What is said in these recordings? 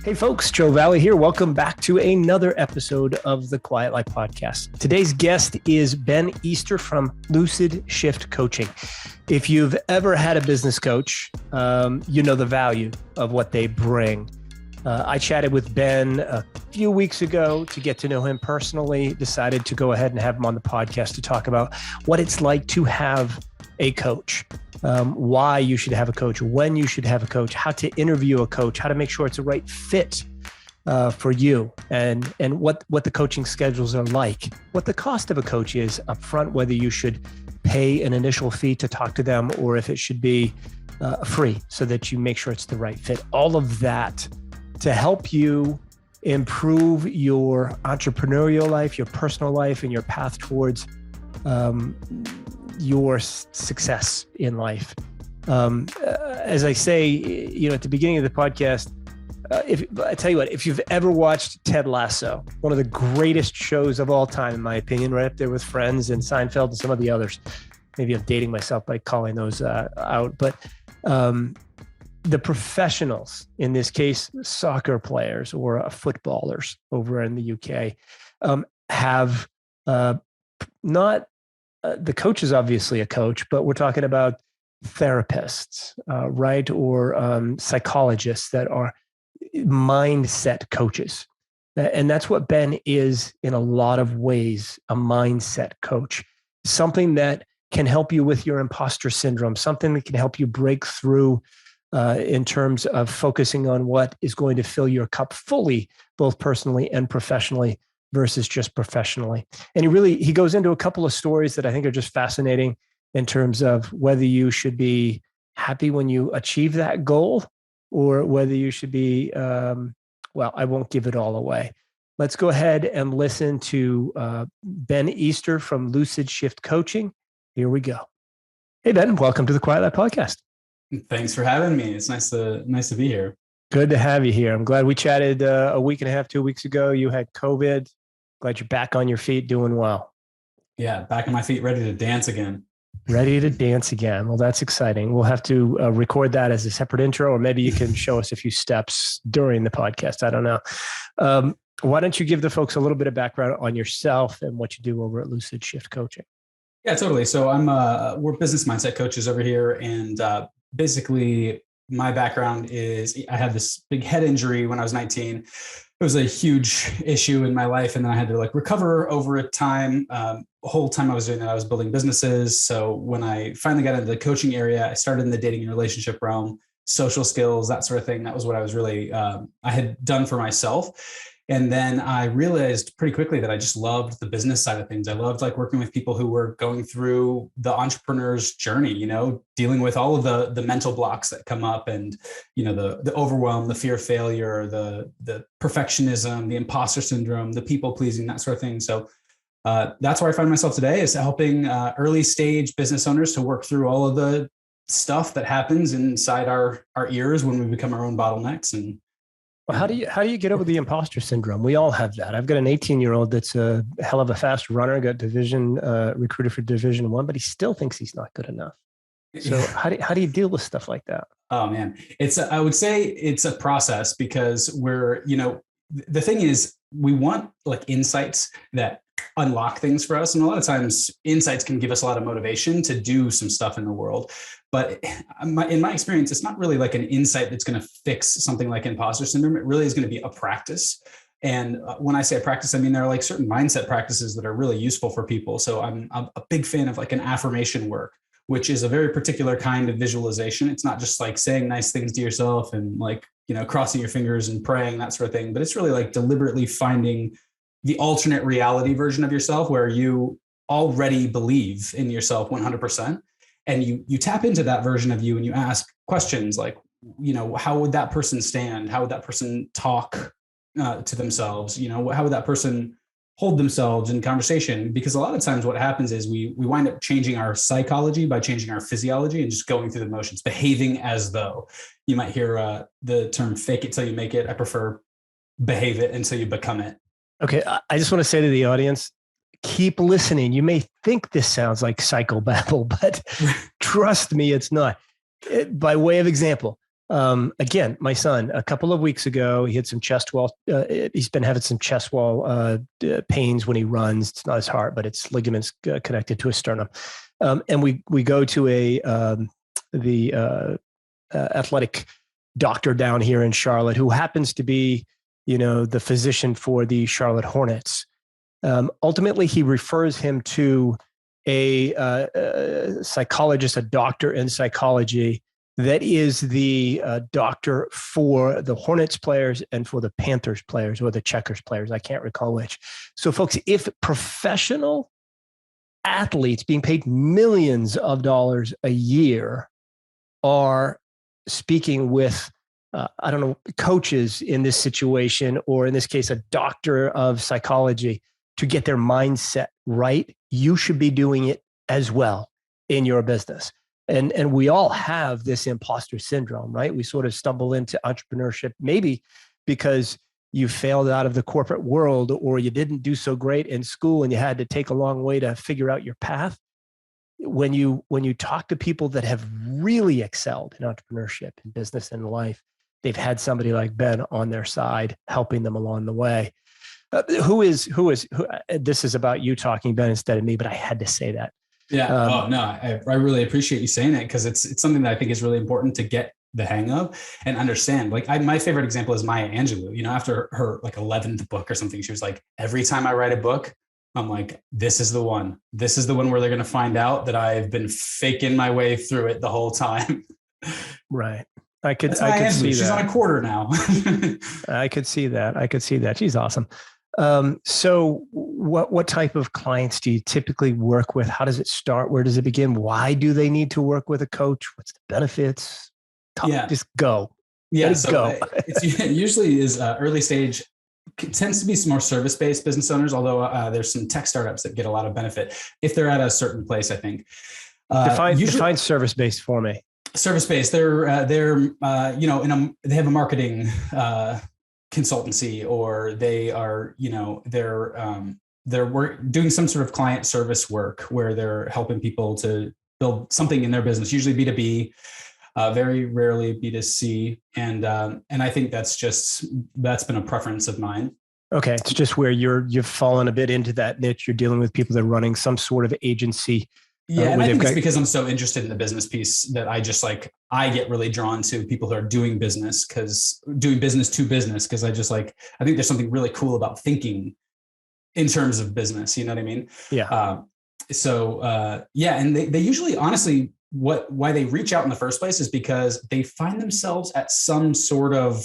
Hey folks, Joe Valley here. Welcome back to another episode of the Quiet Life Podcast. Today's guest is Ben Easter from Lucid Shift Coaching. If you've ever had a business coach, you know the value of what they bring. I chatted with Ben a few weeks ago to get to know him personally, decided to go ahead and have him on the podcast to talk about what it's like to have a coach. Why you should have a coach, when you should have a coach, how to interview a coach, how to make sure it's a right fit for you, and what the coaching schedules are like, what the cost of a coach is up front, whether you should pay an initial fee to talk to them or if it should be free so that you make sure it's the right fit. All of that to help you improve your entrepreneurial life, your personal life, and your path towards your success in life. As I say, at the beginning of the podcast, I tell you what, if you've ever watched Ted Lasso, one of the greatest shows of all time, in my opinion, right up there with Friends and Seinfeld and some of the others. Maybe I'm dating myself by calling those out, but the professionals, in this case, soccer players or footballers over in the UK, have not the coach is obviously a coach, but we're talking about therapists, right? Or psychologists that are mindset coaches. And that's what Ben is in a lot of ways, a mindset coach, something that can help you with your imposter syndrome, something that can help you break through in terms of focusing on what is going to fill your cup fully, both personally and professionally, versus just professionally. And he goes into a couple of stories that I think are just fascinating in terms of whether you should be happy when you achieve that goal or whether you should be, I won't give it all away. Let's go ahead and listen to Ben Easter from Lucid Shift Coaching. Here we go. Hey, Ben, welcome to the Quiet Life Podcast. Thanks for having me. It's nice to be here. Good to have you here. I'm glad we chatted a week and a half, 2 weeks ago. You had COVID. Glad you're back on your feet, doing well. Yeah, back on my feet, ready to dance again. Ready to dance again. Well, that's exciting. We'll have to record that as a separate intro, or maybe you can show us a few steps during the podcast. I don't know. Why don't you give the folks a little bit of background on yourself and what you do over at Lucid Shift Coaching? Yeah, totally. So we're business mindset coaches over here. And basically my background is I had this big head injury when I was 19. It was a huge issue in my life. And then I had to recover over a time. The whole time I was doing that, I was building businesses. So when I finally got into the coaching area, I started in the dating and relationship realm, social skills, that sort of thing. That was what I was really, I had done for myself. And then I realized pretty quickly that I just loved the business side of things. I loved working with people who were going through the entrepreneur's journey, dealing with all of the mental blocks that come up and, the overwhelm, the fear of failure, the perfectionism, the imposter syndrome, the people pleasing, that sort of thing. So that's where I find myself today, is helping early stage business owners to work through all of the stuff that happens inside our ears when we become our own bottlenecks. And well, how do you get over the imposter syndrome? We all have that. I've got an 18-year-old that's a hell of a fast runner, got recruited for Division I, but he still thinks he's not good enough. So how do you deal with stuff like that? Oh man, I would say it's a process, because the thing is, we want insights that unlock things for us. And a lot of times insights can give us a lot of motivation to do some stuff in the world. But in my experience, it's not really an insight that's going to fix something like imposter syndrome. It really is going to be a practice. And when I say a practice, I mean, there are certain mindset practices that are really useful for people. So I'm a big fan of an affirmation work, which is a very particular kind of visualization. It's not just saying nice things to yourself and crossing your fingers and praying, that sort of thing. But it's really deliberately finding the alternate reality version of yourself where you already believe in yourself 100%. And you tap into that version of you and you ask questions how would that person stand? How would that person talk to themselves? How would that person hold themselves in conversation? Because a lot of times what happens is we wind up changing our psychology by changing our physiology and just going through the motions, behaving as though. You might hear the term fake it till you make it. I prefer behave it until you become it. Okay. I just want to say to the audience, keep listening. You may think this sounds like psychobabble, but trust me, it's not. By way of example, Again, my son, a couple of weeks ago, he had some chest wall. He's been having some chest wall pains when he runs. It's not his heart, but it's ligaments connected to his sternum. And we go to the athletic doctor down here in Charlotte, who happens to be, the physician for the Charlotte Hornets. Ultimately, he refers him to a psychologist, a doctor in psychology that is the doctor for the Hornets players and for the Panthers players or the Checkers players. I can't recall which. So, folks, if professional athletes being paid millions of dollars a year are speaking with, I don't know, coaches in this situation, or in this case, a doctor of psychology to get their mindset right, you should be doing it as well in your business. And we all have this imposter syndrome, right? We sort of stumble into entrepreneurship, maybe because you failed out of the corporate world, or you didn't do so great in school and you had to take a long way to figure out your path. When you talk to people that have really excelled in entrepreneurship, in business, and life, they've had somebody like Ben on their side, helping them along the way. Who is, this is about you talking, Ben, instead of me, but I had to say that. Yeah. No, I really appreciate you saying it, because it's something that I think is really important to get the hang of and understand. Like my favorite example is Maya Angelou. After her like 11th book or something, she was like, every time I write a book, I'm like, this is the one. This is the one where they're going to find out that I've been faking my way through it the whole time. Right. I could see that. She's on a quarter now. I could see that. She's awesome. So what type of clients do you typically work with? How does it start? Where does it begin? Why do they need to work with a coach? What's the benefits? Just go. Yeah. So it's usually is early stage. It tends to be some more service-based business owners, although there's some tech startups that get a lot of benefit if they're at a certain place, I think. Define service-based for me. Service-based. They're they have a marketing consultancy, or they are, they're doing some sort of client service work where they're helping people to build something in their business, usually B2B, very rarely B2C. And I think that's been a preference of mine. Okay. It's just where you've fallen a bit into that niche. You're dealing with people that are running some sort of agency. Yeah. And I think it's because I'm so interested in the business piece that I get really drawn to people who are doing business to business. Cause I think there's something really cool about thinking in terms of business. You know what I mean? Yeah. And they usually, honestly, why they reach out in the first place is because they find themselves at some sort of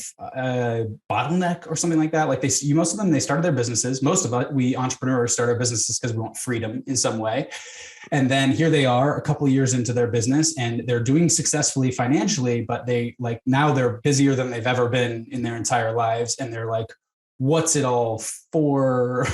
bottleneck or something like that. Like most of them, they started their businesses. Most of us, we entrepreneurs start our businesses because we want freedom in some way. And then here they are a couple of years into their business and they're doing successfully financially, but now they're busier than they've ever been in their entire lives. And they're like, what's it all for?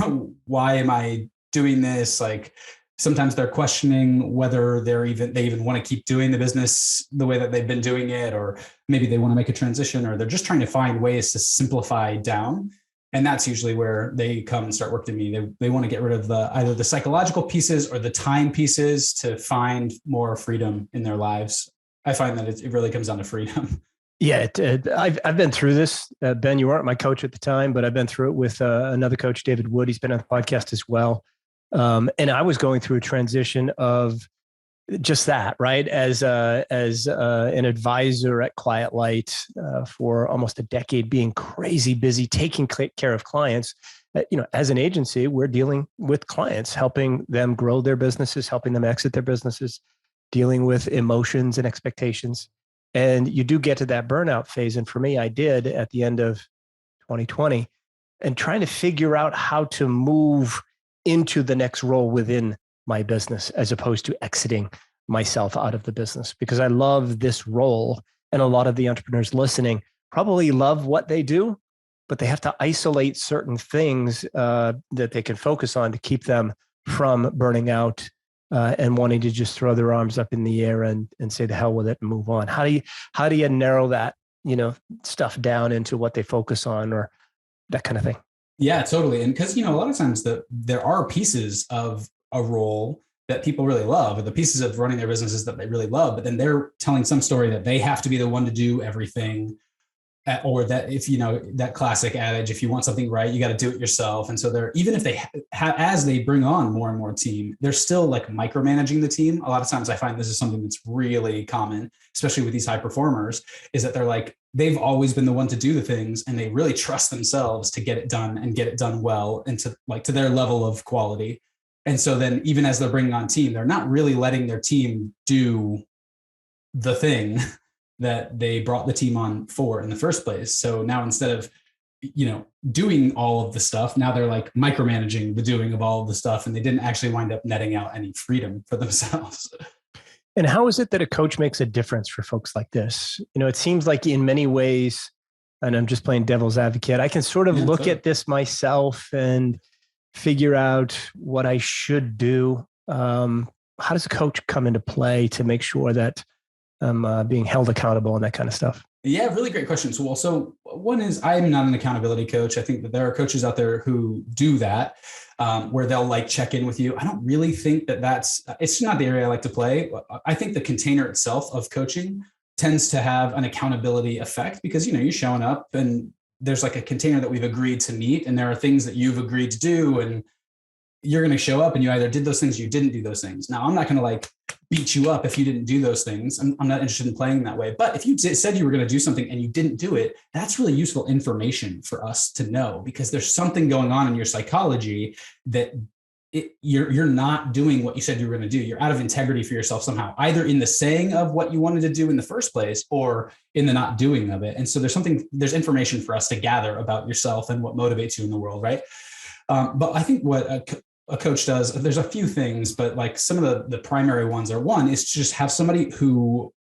Why am I doing this? Like, sometimes they're questioning whether they even want to keep doing the business the way that they've been doing it, or maybe they want to make a transition, or they're just trying to find ways to simplify down. And that's usually where they come and start working with me. They want to get rid of either the psychological pieces or the time pieces to find more freedom in their lives. I find that it really comes down to freedom. Yeah, I've been through this. Ben, you weren't my coach at the time, but I've been through it with another coach, David Wood. He's been on the podcast as well. And I was going through a transition of just that, right? As an advisor at Quiet Light for almost a decade, being crazy busy, taking care of clients. As an agency, we're dealing with clients, helping them grow their businesses, helping them exit their businesses, dealing with emotions and expectations. And you do get to that burnout phase. And for me, I did at the end of 2020, and trying to figure out how to move into the next role within my business, as opposed to exiting myself out of the business, because I love this role. And a lot of the entrepreneurs listening probably love what they do, but they have to isolate certain things that they can focus on to keep them from burning out and wanting to just throw their arms up in the air and say the hell with it and move on. How do you narrow that, stuff down into what they focus on, or that kind of thing? Yeah, totally. And because, a lot of times there are pieces of a role that people really love, or the pieces of running their businesses that they really love, but then they're telling some story that they have to be the one to do everything, or that if, that classic adage, if you want something right, you got to do it yourself. And so they're, even if they as they bring on more and more team, they're still like micromanaging the team. A lot of times I find this is something that's really common, especially with these high performers, is that they're like, they've always been the one to do the things, and they really trust themselves to get it done and get it done well, and to their level of quality. And so then even as they're bringing on team, they're not really letting their team do the thing that they brought the team on for in the first place. So now instead of, doing all of the stuff, now they're like micromanaging the doing of all of the stuff, and they didn't actually wind up netting out any freedom for themselves. And how is it that a coach makes a difference for folks like this? It seems like in many ways, and I'm just playing devil's advocate, I can sort of look at this myself and figure out what I should do. How does a coach come into play to make sure that I'm being held accountable and that kind of stuff? Yeah, really great question. So one is, I'm not an accountability coach. I think that there are coaches out there who do that, where they'll like check in with you. I don't really think it's not the area I like to play. I think the container itself of coaching tends to have an accountability effect, because, you're showing up and there's like a container that we've agreed to meet, and there are things that you've agreed to do, and you're going to show up and you either did those things or you didn't do those things. Now, I'm not going to like beat you up if you didn't do those things. I'm not interested in playing that way. But if you said you were going to do something and you didn't do it, that's really useful information for us to know, because there's something going on in your psychology that you're not doing what you said you were going to do. You're out of integrity for yourself somehow, either in the saying of what you wanted to do in the first place or in the not doing of it. And so there's information for us to gather about yourself and what motivates you in the world, right? But I think what a coach does, there's a few things, but like some of the primary ones are, one is to just have somebody who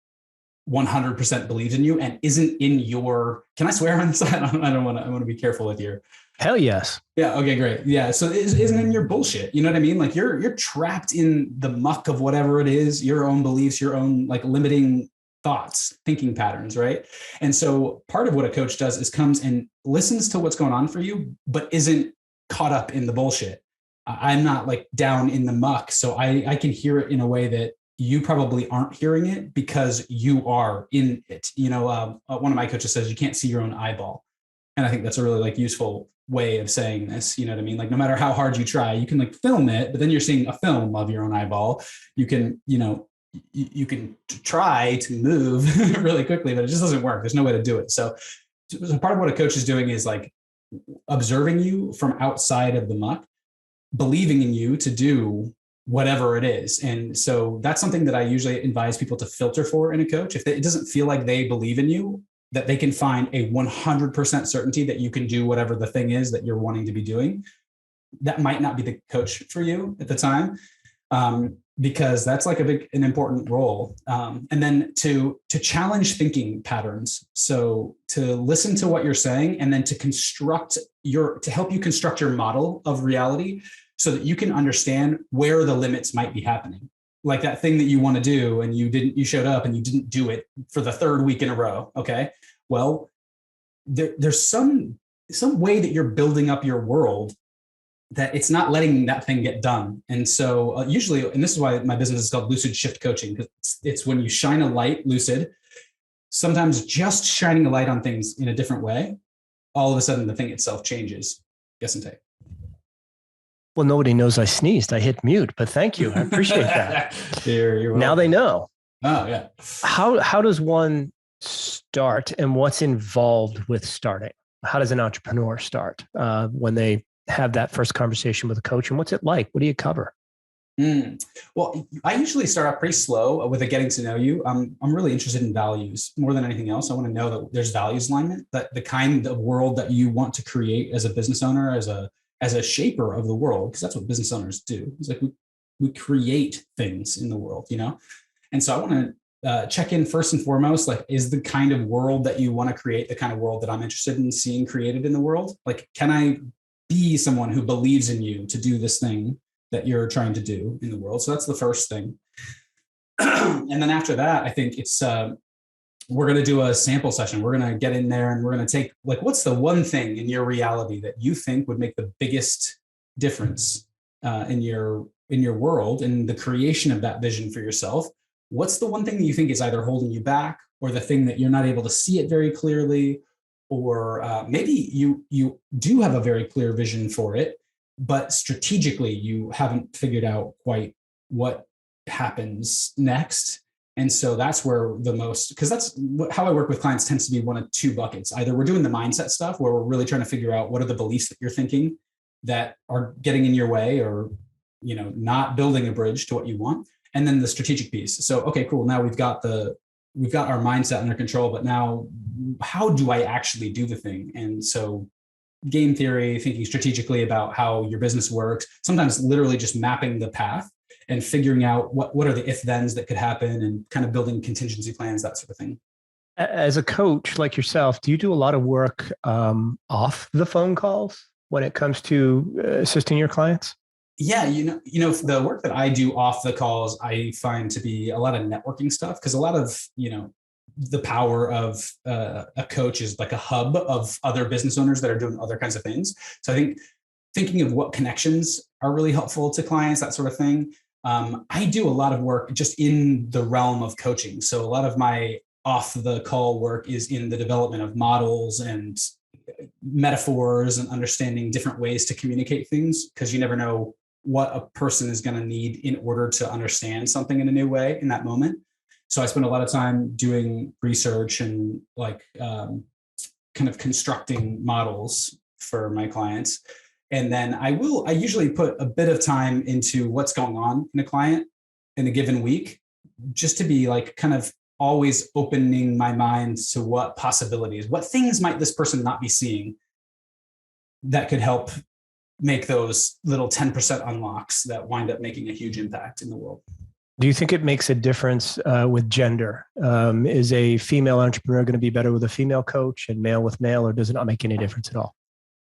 100% believes in you and isn't in your, can I swear on this? I want to be careful with your. Hell yes. Yeah. Okay, great. Yeah. So it isn't in your bullshit. You know what I mean? Like you're trapped in the muck of whatever it is, your own beliefs, your own like limiting thoughts, thinking patterns. Right. And so part of what a coach does is comes and listens to what's going on for you, but isn't caught up in the bullshit. I'm not like down in the muck. So I can hear it in a way that you probably aren't hearing it because you are in it. One of my coaches says you can't see your own eyeball. And I think that's a really like useful way of saying this. You know what I mean? Like no matter how hard you try, you can like film it, but then you're seeing a film of your own eyeball. You can, you can try to move really quickly, but it just doesn't work. There's no way to do it. So part of what a coach is doing is like observing you from outside of the muck, believing in you to do whatever it is. And so that's something that I usually advise people to filter for in a coach. If it doesn't feel like they believe in you, that they can find a 100% certainty that you can do whatever the thing is that you're wanting to be doing, that might not be the coach for you at the time. Because that's like an important role. And then to challenge thinking patterns. So to listen to what you're saying and then to help you construct your model of reality so that you can understand where the limits might be happening. Like that thing that you want to do and you showed up and you didn't do it for the third week in a row. Okay. Well, there's some way that you're building up your world that it's not letting that thing get done. And so usually, and this is why my business is called Lucid Shift Coaching, because it's when you shine a light, lucid, sometimes just shining a light on things in a different way, all of a sudden the thing itself changes. Guess and take. Well, nobody knows I sneezed. I hit mute, but thank you. I appreciate that. You're now they know. Oh, yeah. How does one start and what's involved with starting? How does an entrepreneur start when they have that first conversation with a coach, and what's it like? What do you cover? Well, I usually start off pretty slow with a getting to know you. I'm really interested in values more than anything else. I want to know that there's values alignment, that the kind of world that you want to create as a business owner, as a shaper of the world, because that's what business owners do. It's like we create things in the world, And so I want to check in first and foremost, like, is the kind of world that you want to create the kind of world that I'm interested in seeing created in the world? Like, can I be someone who believes in you to do this thing that you're trying to do in the world? So that's the first thing. And then after that, I think it's, we're going to do a sample session. We're going to get in there and we're going to take, like, what's the one thing in your reality that you think would make the biggest difference in your world and the creation of that vision for yourself, what's the one thing that you think is either holding you back, or the thing that you're not able to see it very clearly, or maybe you do have a very clear vision for it, but strategically you haven't figured out quite what happens next. And so that's where because that's how I work with clients, tends to be one of two buckets. Either we're doing the mindset stuff where we're really trying to figure out what are the beliefs that you're thinking that are getting in your way, or, not building a bridge to what you want. And then the strategic piece. So, okay, cool. Now we've got our mindset under control, but now how do I actually do the thing? And so game theory, thinking strategically about how your business works, sometimes literally just mapping the path and figuring out what are the if-thens that could happen, and kind of building contingency plans, that sort of thing. As a coach like yourself, do you do a lot of work off the phone calls when it comes to assisting your clients? Yeah, the work that I do off the calls, I find to be a lot of networking stuff, because a lot of, the power of a coach is like a hub of other business owners that are doing other kinds of things. So I think thinking of what connections are really helpful to clients, that sort of thing. I do a lot of work just in the realm of coaching. So a lot of my off the call work is in the development of models and metaphors and understanding different ways to communicate things, because you never know what a person is going to need in order to understand something in a new way in that moment. So I spend a lot of time doing research and kind of constructing models for my clients. And then I usually put a bit of time into what's going on in a client in a given week, just to be kind of always opening my mind to what possibilities, what things might this person not be seeing that could help make those little 10% unlocks that wind up making a huge impact in the world. Do you think it makes a difference with gender? Is a female entrepreneur going to be better with a female coach and male with male, or does it not make any difference at all?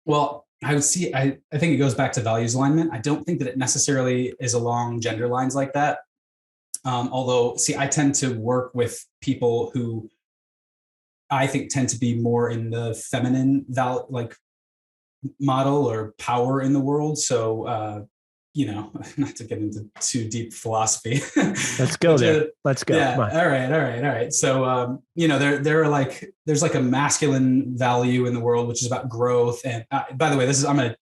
Well, I think it goes back to values alignment. I don't think that it necessarily is along gender lines like that. Although, I tend to work with people who I think tend to be more in the feminine model or power in the world. So, not to get into too deep philosophy. Let's go there. Let's go. Yeah. All right. So, there's a masculine value in the world, which is about growth. And by the way,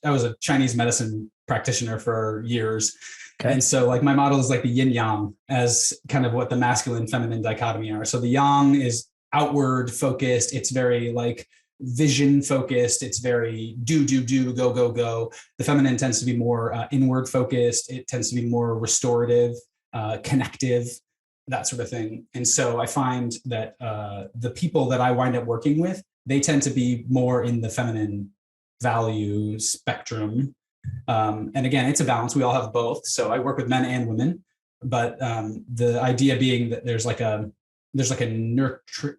I was a Chinese medicine practitioner for years. Okay. And so my model is like the yin yang as kind of what the masculine feminine dichotomy are. So the yang is outward focused. It's very vision focused. It's very do, go. The feminine tends to be more inward focused. It tends to be more restorative, connective, that sort of thing. And so I find that the people that I wind up working with, they tend to be more in the feminine value spectrum. And again, it's a balance. We all have both. So I work with men and women, but the idea being that there's a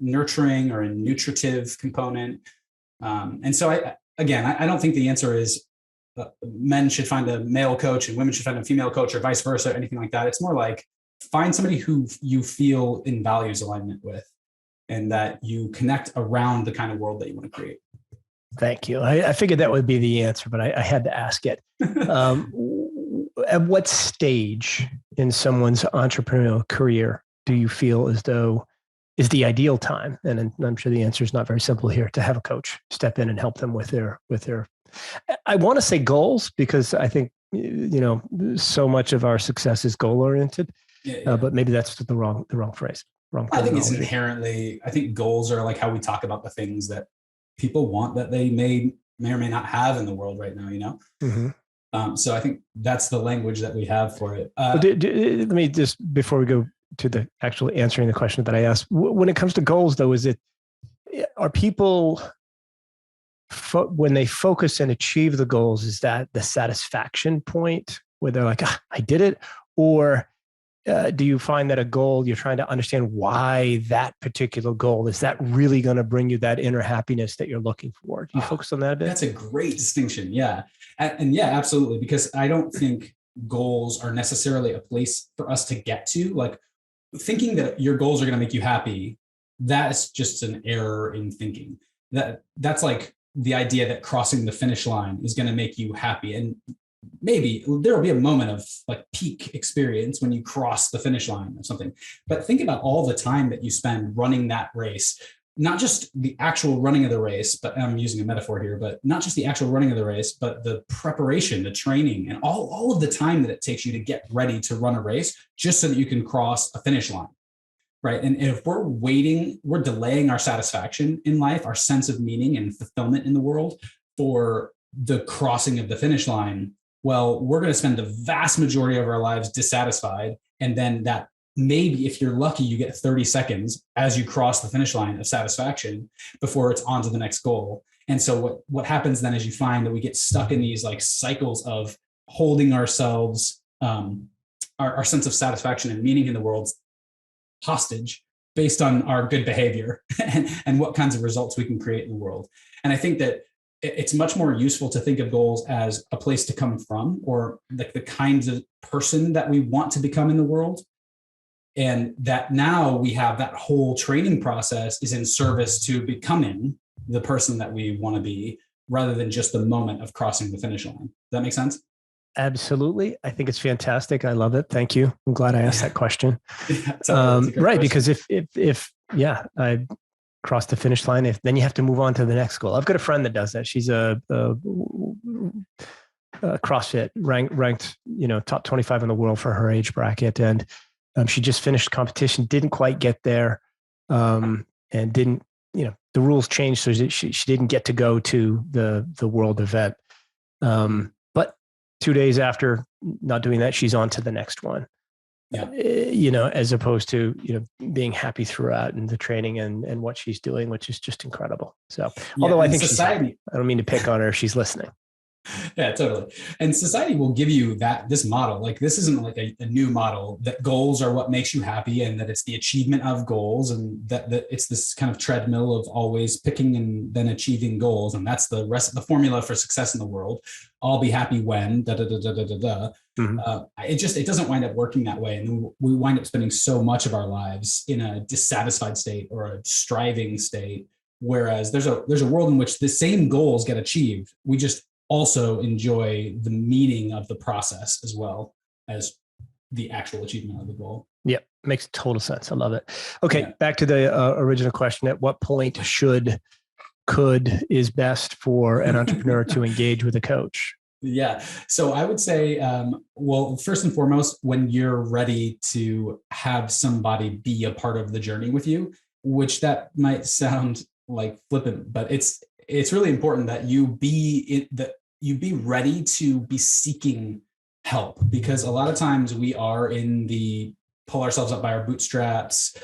nurturing or a nutritive component. And so I don't think the answer is men should find a male coach and women should find a female coach, or vice versa, or anything like that. It's more like find somebody who you feel in values alignment with, and that you connect around the kind of world that you want to create. Thank you. I figured that would be the answer, but I had to ask it. At what stage in someone's entrepreneurial career do you feel as though is the ideal time? And I'm sure the answer is not very simple here, to have a coach step in and help them with their, I want to say goals, because I think, so much of our success is goal oriented, but maybe that's the wrong phrase. I think it's inherently, I think goals are how we talk about the things that people want that they may or may not have in the world right now, Mm-hmm. So I think that's the language that we have for it. Let me just, before we go to the actually answering the question that I asked, when it comes to goals though, are people, when they focus and achieve the goals, is that the satisfaction point where they're like, I did it? Or do you find that a goal, you're trying to understand why that particular goal, is that really going to bring you that inner happiness that you're looking for? Do you focus on that a bit? That's a great distinction. Yeah. And yeah, absolutely. Because I don't think goals are necessarily a place for us to get to. Thinking that your goals are going to make you happy, that's just an error in thinking. That's the idea that crossing the finish line is going to make you happy. And maybe there will be a moment of like peak experience when you cross the finish line or something. But think about all the time that you spend running that race, not just the actual running of the race, but I'm using a metaphor here, but not just the actual running of the race, but the preparation, the training, and all of the time that it takes you to get ready to run a race just so that you can cross a finish line. Right. And if we're waiting, we're delaying our satisfaction in life, our sense of meaning and fulfillment in the world for the crossing of the finish line. Well, we're going to spend the vast majority of our lives dissatisfied. And then that maybe if you're lucky, you get 30 seconds as you cross the finish line of satisfaction before it's on to the next goal. And so what happens then is you find that we get stuck in these like cycles of holding ourselves, our sense of satisfaction and meaning in the world hostage based on our good behavior and what kinds of results we can create in the world. And I think that it's much more useful to think of goals as a place to come from, or like the kinds of person that we want to become in the world. And that now we have that whole training process is in service to becoming the person that we want to be, rather than just the moment of crossing the finish line. Does that make sense? Absolutely. I think it's fantastic. I love it. Thank you. I'm glad I asked that question. Yeah, right. Question. Because if I cross the finish line, then you have to move on to the next goal. I've got a friend that does that. She's a CrossFit ranked, top 25 in the world for her age bracket. And she just finished competition, didn't quite get there. And didn't, the rules changed. So she didn't get to go to the world event. But 2 days after not doing that, she's on to the next one. Yeah. As opposed to, being happy throughout and the training and what she's doing, which is just incredible. So, although I think society, I don't mean to pick on her if she's listening. Yeah, totally. And society will give you this model. Like, this isn't like a new model, that goals are what makes you happy, and that it's the achievement of goals, and that it's this kind of treadmill of always picking and then achieving goals. And that's the rest of the formula for success in the world. I'll be happy when da da da da da da da. Mm-hmm. It doesn't wind up working that way. And we wind up spending so much of our lives in a dissatisfied state or a striving state. Whereas there's a world in which the same goals get achieved. We just also enjoy the meaning of the process as well as the actual achievement of the goal. Yep. Makes total sense. I love it. Okay. Back to the original question. At what point is best for an entrepreneur to engage with a coach? Yeah. So I would say, well, first and foremost, when you're ready to have somebody be a part of the journey with you, which that might sound like flippant, but it's really important that you be ready to be seeking help, because a lot of times we are in the pull ourselves up by our bootstraps,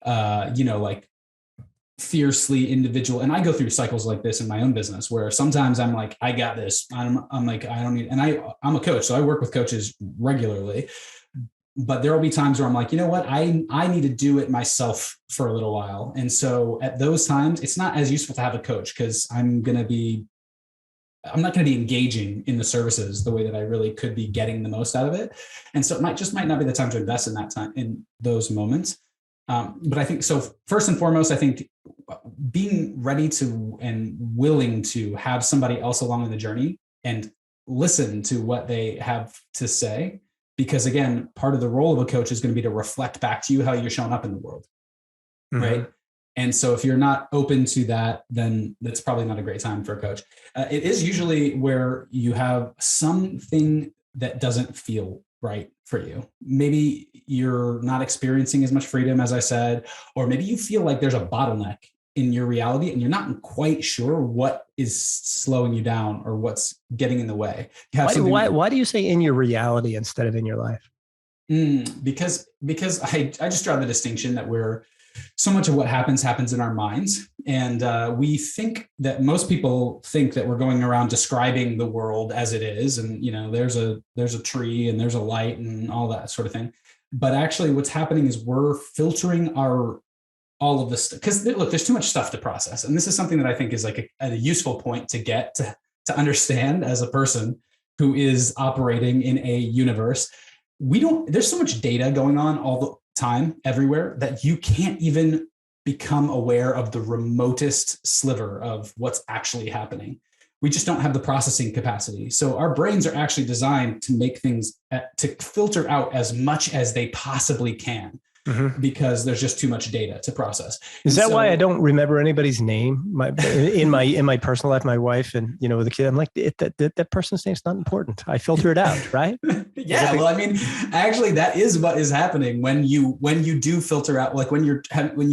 like fiercely individual. And I go through cycles like this in my own business, where sometimes I'm like, I got this. I'm like, I don't need, and I'm a coach. So I work with coaches regularly, but there will be times where I'm like, you know what, I need to do it myself for a little while. And so at those times, it's not as useful to have a coach, because I'm not going to be engaging in the services the way that I really could be getting the most out of it. And so it might not be the time to invest in that time, in those moments. But I think, so first and foremost, I think being ready to and willing to have somebody else along in the journey and listen to what they have to say. Because again, part of the role of a coach is going to be to reflect back to you how you're showing up in the world. Mm-hmm. Right. And so if you're not open to that, then that's probably not a great time for a coach. It is usually where you have something that doesn't feel right for you. Maybe you're not experiencing as much freedom as I said, or maybe you feel like there's a bottleneck in your reality and you're not quite sure what is slowing you down or what's getting in the way. Why do you say in your reality instead of in your life? Because I just draw the distinction that so much of what happens in our minds. And we think that most people think that we're going around describing the world as it is. And, there's a tree and there's a light and all that sort of thing. But actually what's happening is we're filtering all of this, because look, there's too much stuff to process. And this is something that I think is like a useful point to get to understand as a person who is operating in a universe. There's so much data going on all the time everywhere that you can't even become aware of the remotest sliver of what's actually happening. We just don't have the processing capacity. So our brains are actually designed to make things, to filter out as much as they possibly can, because there's just too much data to process. Is that why I don't remember anybody's name? In my personal life, my wife and, with the kid, I'm like, that person's name's not important. I filter it out, right? Yeah. Well, I mean, actually that is what is happening when you do filter out, like when you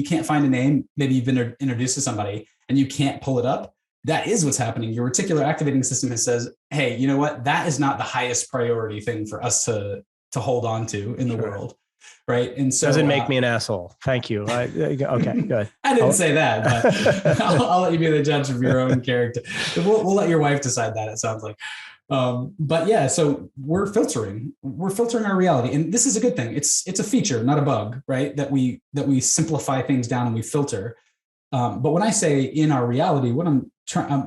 can't find a name, maybe you've been introduced to somebody and you can't pull it up. That is what's happening. Your reticular activating system says, hey, you know what? That is not the highest priority thing for us to hold on to in the world. Right. And so doesn't make me an asshole. Thank you. Okay, good. I didn't say that, but I'll let you be the judge of your own character. We'll let your wife decide that, it sounds like. But yeah, so we're filtering our reality. And this is a good thing. It's a feature, not a bug, right? That we simplify things down and we filter. But when I say in our reality, what I'm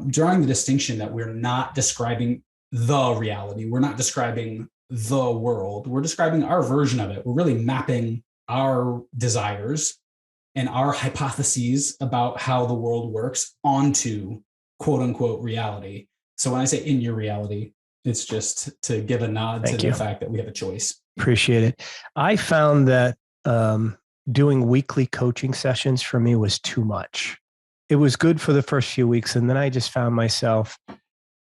drawing the distinction that we're not describing the reality. We're not describing the world. We're describing our version of it. We're really mapping our desires and our hypotheses about how the world works onto quote unquote reality. So when I say in your reality, it's just to give a nod to the fact that we have a choice. Appreciate it. I found that doing weekly coaching sessions for me was too much. It was good for the first few weeks. And then I just found myself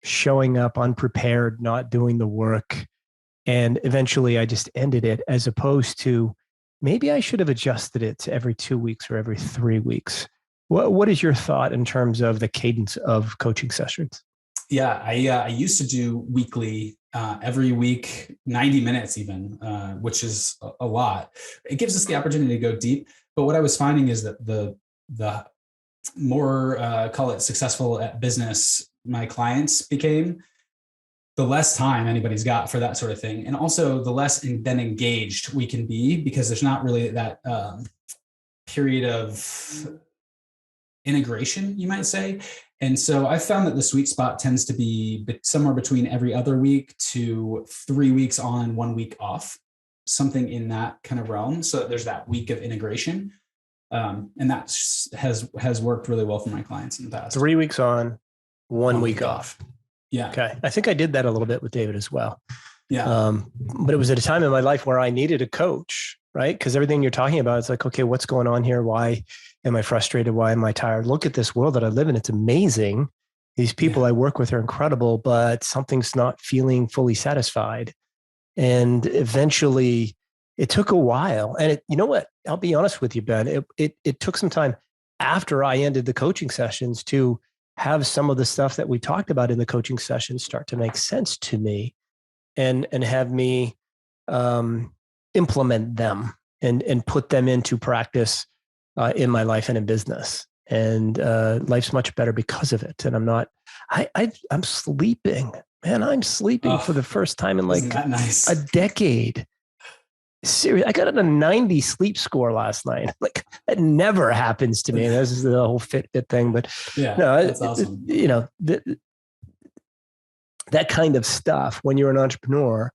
showing up unprepared, not doing the work. And eventually I just ended it, as opposed to maybe I should have adjusted it to every 2 weeks or every 3 weeks. What is your thought in terms of the cadence of coaching sessions? Yeah, I used to do weekly, every week, 90 minutes even, which is a lot. It gives us the opportunity to go deep. But what I was finding is that the more, call it successful at business my clients became, the less time anybody's got for that sort of thing. And also the less then engaged we can be, because there's not really that period of integration, you might say. And so I found that the sweet spot tends to be somewhere between every other week to 3 weeks on, 1 week off, something in that kind of realm. So there's that week of integration. And that has worked really well for my clients in the past. 3 weeks on, 1 week off. Yeah. Okay. I think I did that a little bit with David as well. Yeah. But it was at a time in my life where I needed a coach, right? Because everything you're talking about, it's like, okay, what's going on here? Why am I frustrated? Why am I tired? Look at this world that I live in. It's amazing. These people I work with are incredible, but something's not feeling fully satisfied. And eventually it took a while. And you know what? I'll be honest with you, Ben. It took some time after I ended the coaching sessions to have some of the stuff that we talked about in the coaching sessions start to make sense to me, and have me implement them and put them into practice in my life and in business. And life's much better because of it. And I'm sleeping, man. I'm sleeping for the first time in like a decade. Seriously, I got a 90 sleep score last night. Like, that never happens to me. And this is the whole Fitbit thing, but that's awesome. That kind of stuff, when you're an entrepreneur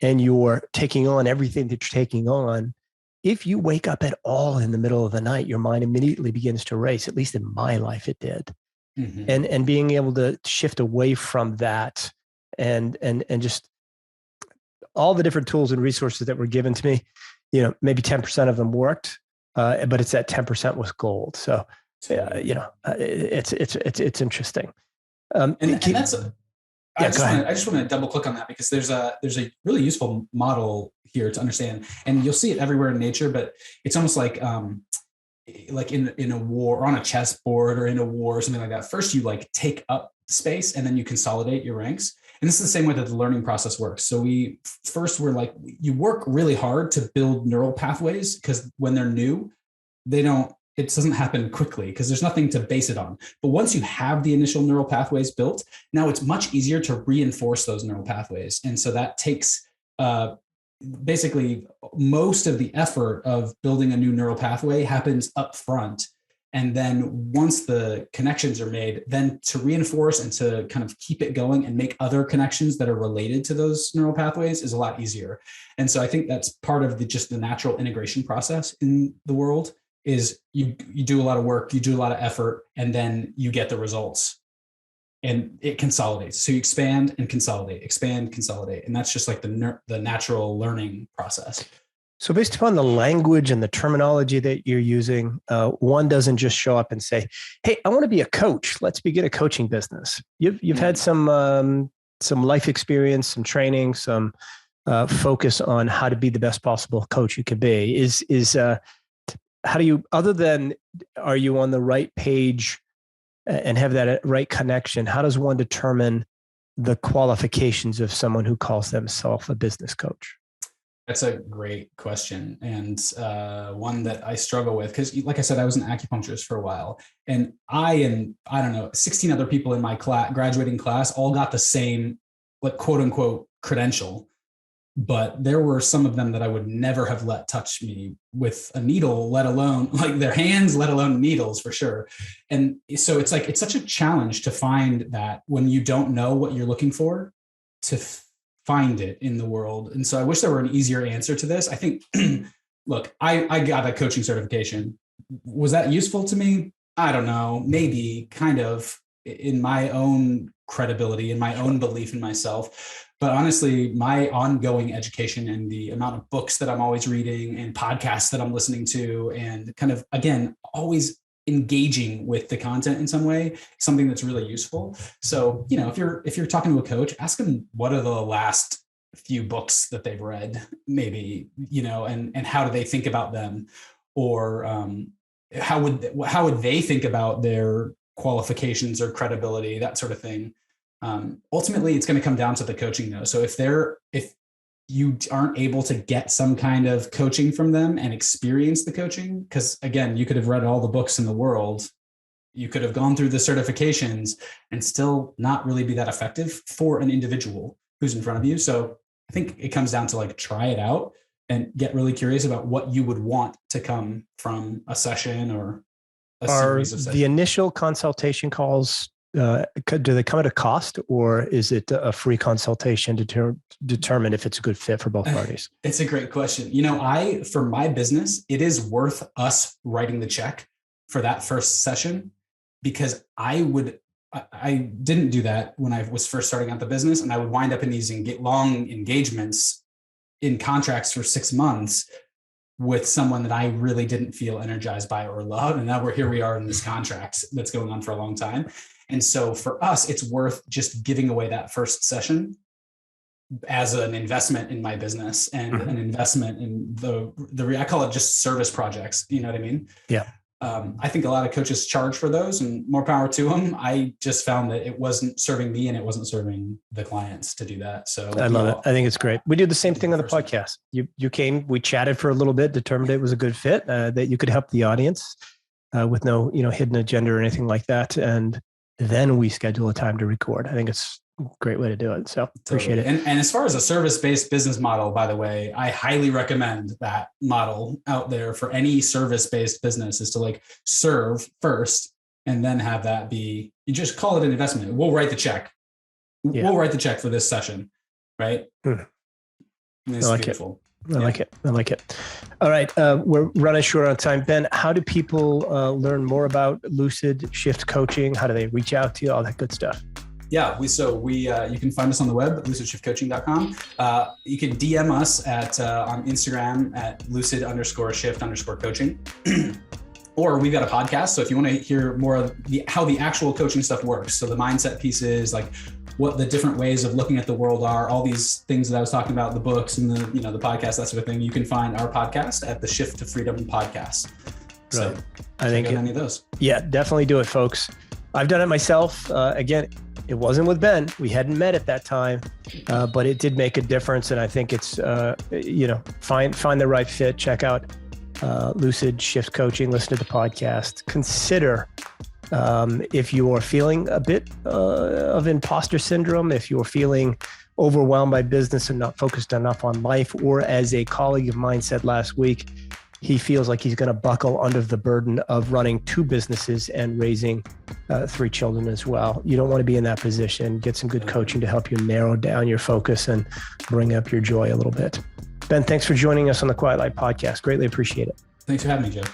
and you're taking on everything that you're taking on, if you wake up at all in the middle of the night, your mind immediately begins to race. At least in my life, it did. Mm-hmm. And being able to shift away from that and just all the different tools and resources that were given to me, maybe 10% of them worked, but it's that 10% was gold. So, it's interesting. And that's I just want to double click on that, because there's a really useful model here to understand, and you'll see it everywhere in nature, but it's almost like in a war, or on a chessboard, or in a war or something like that. First, you like take up space, and then you consolidate your ranks. And this is the same way that the learning process works. So you work really hard to build neural pathways, because when they're new, it doesn't happen quickly because there's nothing to base it on. But once you have the initial neural pathways built, now it's much easier to reinforce those neural pathways. And so that takes basically most of the effort of building a new neural pathway happens up front. And then once the connections are made, then to reinforce and to kind of keep it going and make other connections that are related to those neural pathways is a lot easier. And so I think that's part of the natural integration process in the world, is you do a lot of work, you do a lot of effort, and then you get the results. and it consolidates. So you expand and consolidate, expand, consolidate. And that's just like the natural learning process. So based upon the language and the terminology that you're using, one doesn't just show up and say, hey, I want to be a coach. Let's begin a coaching business. You've had some life experience, some training, some focus on how to be the best possible coach you could be. How do you, other than are you on the right page and have that right connection, how does one determine the qualifications of someone who calls themselves a business coach? That's a great question, and one that I struggle with because, like I said, I was an acupuncturist for a while, and I don't know, 16 other people in my graduating class all got the same, like, quote unquote credential, but there were some of them that I would never have let touch me with a needle, let alone like their hands, let alone needles, for sure. And so it's like, it's such a challenge to find that when you don't know what you're looking for, to find it in the world. And so I wish there were an easier answer to this. I think, look, I got a coaching certification. Was that useful to me? I don't know, maybe kind of in my own credibility, in my own belief in myself. But honestly, my ongoing education and the amount of books that I'm always reading and podcasts that I'm listening to, and kind of, again, always engaging with the content in some way, something that's really useful. So, if you're talking to a coach, ask them what are the last few books that they've read, maybe, and how do they think about them, or how would they think about their qualifications or credibility, that sort of thing. Ultimately, it's going to come down to the coaching, though. So if you aren't able to get some kind of coaching from them and experience the coaching, because again, you could have read all the books in the world, you could have gone through the certifications and still not really be that effective for an individual who's in front of you. So I think it comes down to, like, try it out and get really curious about what you would want to come from a session or a series of sessions. The initial consultation calls, do they come at a cost, or is it a free consultation to determine if it's a good fit for both parties? It's a great question. For my business, it is worth us writing the check for that first session, because I didn't do that when I was first starting out the business, and I would wind up in these long engagements in contracts for 6 months with someone that I really didn't feel energized by or love. And now here we are in this contract that's going on for a long time. And so for us, it's worth just giving away that first session as an investment in my business and an investment in I call it just service projects. You know what I mean? Yeah. I think a lot of coaches charge for those, and more power to them. I just found that it wasn't serving me and it wasn't serving the clients to do that. So I love it. I think it's great. We do the same thing on the podcast. You came, we chatted for a little bit, determined it was a good fit, that you could help the audience with no, hidden agenda or anything like that. And then we schedule a time to record. I think it's a great way to do it. So appreciate it. And as far as a service-based business model, by the way, I highly recommend that model out there for any service-based business, is to serve first and then have that be, you just call it an investment. We'll write the check. Yeah. We'll write the check for this session. Right. It's beautiful. I like it. All right. We're running short on time. Ben, how do people learn more about Lucid Shift Coaching? How do they reach out to you? All that good stuff. Yeah, you can find us on the web, lucidshiftcoaching.com. You can DM us on Instagram at lucid_shift_coaching. Or we've got a podcast. So if you want to hear more of how the actual coaching stuff works, so the mindset pieces, like what the different ways of looking at the world are, all these things that I was talking about, the books and the podcast, that sort of thing, you can find our podcast at the Shift to Freedom podcast. So I think any of those. Yeah, definitely do it, folks. I've done it myself. Again, it wasn't with Ben. We hadn't met at that time, but it did make a difference. And I think it's, find the right fit. Check out Lucid Shift Coaching. Listen to the podcast. Consider if you are feeling a bit of imposter syndrome, if you're feeling overwhelmed by business and not focused enough on life, or as a colleague of mine said last week, he feels like he's going to buckle under the burden of running 2 businesses and raising 3 children as well. You don't want to be in that position. Get some good coaching to help you narrow down your focus and bring up your joy a little bit. Ben, thanks for joining us on the Quiet Light podcast. Greatly appreciate it. Thanks for having me, Joe.